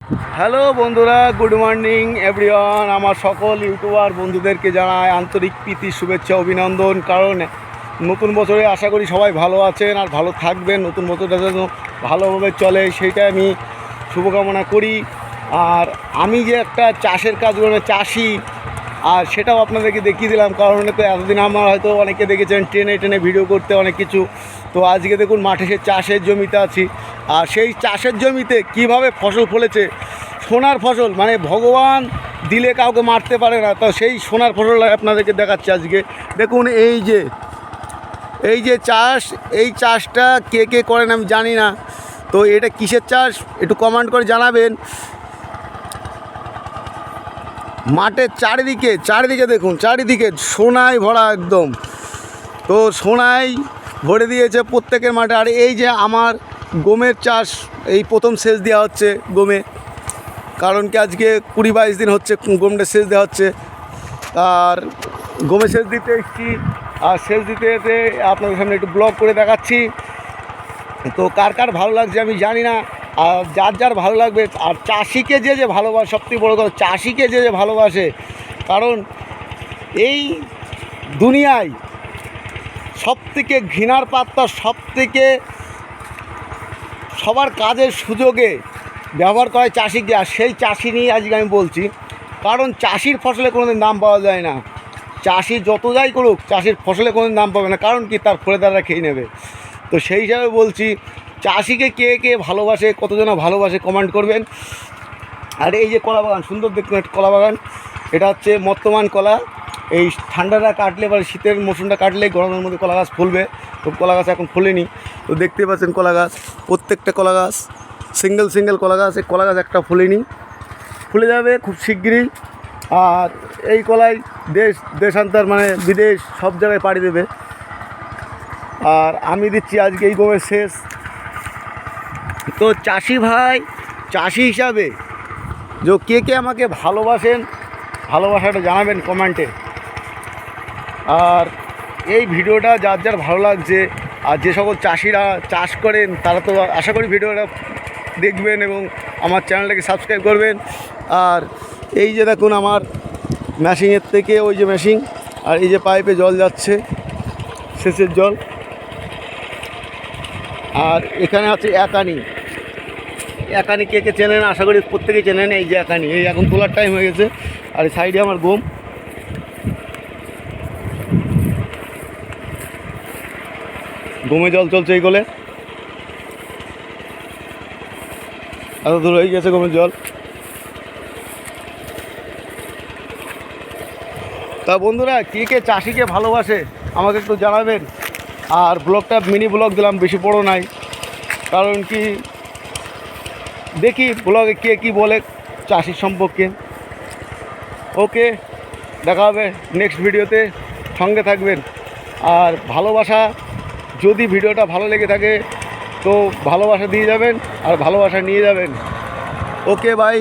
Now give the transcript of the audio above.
Hello বন্ধুরা, good morning everyone. আমার সকল ইউটিউবার বন্ধুদেরকে জানাই আন্তরিক প্রীতি, শুভেচ্ছা, অভিনন্দন। কারণ নতুন বছরে আশা করি সবাই ভালো আছেন আর ভালো থাকবেন। নতুন বছরটা যেন ভালোভাবে চলে সেইটা আমি শুভকামনা করি। আর আমি যে একটা চাষের কাজ করে চাষি, আর সেটাও আপনাদেরকে দেখিয়ে দিলাম। কারণ তো এতদিন আমার হয়তো অনেকে দেখেছেন ট্রেনে ট্রেনে ভিডিও করতে অনেক কিছু, তো আজকে দেখুন মাঠে সে চাষের জমিতে আছি। আর সেই চাষের জমিতে কিভাবে ফসল ফলেছে, সোনার ফসল, মানে ভগবান দিলে কাউকে মারতে পারে না, তো সেই সোনার ফসল আপনাদেরকে দেখাচ্ছি আজকে। দেখুন এই যে চাষ, এই চাষটা কে কে করেন আমি জানি না, তো এটা কিসের চাষ একটু কমেন্ট করে জানাবেন। মাঠের চারিদিকে দেখুন, চারিদিকে সোনায় ভরা একদম, তো সোনায় ভরে দিয়েছে প্রত্যেকের মাঠে। আর এই যে আমার গমের চাষ, এই প্রথম সেচ দেওয়া হচ্ছে গমে, কারণ কি আজকে 20-22 দিন হচ্ছে গমটা সেচ দেওয়া হচ্ছে। আর গমে সেচ দিতে এসেছি, আর সেচ দিতে যেতে আপনাদের সামনে একটু ব্লগ করে দেখাচ্ছি। তো কার কার ভালো লাগছে আমি জানি না, আর যার ভালো লাগবে। আর চাষিকে যে ভালোবাসে, সবথেকে বড় কথা চাষিকে যে ভালোবাসে, কারণ এই দুনিয়ায় সবথেকে ঘৃণার পাত্র, সবথেকে সবার কাজের সুযোগে ব্যবহার করে চাষিকে। আর সেই চাষি নিয়ে আজকে আমি বলছি, কারণ চাষির ফসলে কোনো দিন দাম পাওয়া যায় না। চাষি যত যাই করুক, চাষির ফসলে কোনো দিন দাম পাবে না, কারণ কি তার খরিদ্দাররা খেয়ে নেবে। তো সেই হিসাবে বলছি, চাষিকে কে কে ভালোবাসে, কতজন ভালোবাসে কমেন্ট করবেন। আর এই যে কলা বাগান, সুন্দর দেখুন একটা কলা বাগান, এটা হচ্ছে বর্তমান কলা। এই ঠান্ডাটা কাটলে বা শীতের মৌসুমটা কাটলে গরমের মধ্যে কলা গাছ ফুলবে, তো কলা গাছ এখন ফুলেনি। তো দেখতে পাচ্ছেন কলা গাছ, প্রত্যেকটা কলা গাছ সিঙ্গেল কলা গাছ। এই কলা গাছ একটা ফুলেনি, ফুলে যাবে খুব শিগগিরই। আর এই কলাই দেশান্তর মানে বিদেশ সব জায়গায় পাড়ি দেবে। আর আমি দিচ্ছি আজকে এই গমের শেষ। তো চাষি ভাই, চাষি হিসাবে যে কে আমাকে ভালোবাসেন, ভালোবাসাটা জানাবেন কমেন্টে। আর এই ভিডিওটা যার ভালো লাগছে, আর যে সকল চাষিরা চাষ করেন তারা তো আশা করি ভিডিওটা দেখবেন এবং আমার চ্যানেলটাকে সাবস্ক্রাইব করবেন। আর এই যে দেখুন আমার মেশিনের থেকে ওই যে মেশিন, আর এই যে পাইপে জল যাচ্ছে, সেচের জল। আর এখানে আছে একানি কে চেনেন, আশা করি প্রত্যেকেই চেনেন। এই যে একানি, এই এখন তোলার টাইম হয়ে গেছে। আর এই সাইডে আমার গমে জল চলছে এই গোলে, এত দূর হয়ে গেছে গমের জল। তা বন্ধুরা, কে চাষিকে ভালোবাসে আমাকে একটু জানাবেন। আর ব্লগটা মিনি ব্লগ দিলাম, বেশি বড় নাই, কারণ কি দেখি ব্লগে কে কী বলে চাষির সম্পর্কে। ওকে, দেখা হবে নেক্সট ভিডিওতে, সঙ্গে থাকবেন। আর ভালোবাসা, যদি ভিডিওটা ভালো লেগে থাকে তো ভালোবাসা দিয়ে যাবেন আর ভালোবাসা নিয়ে যাবেন। ওকে, বাই।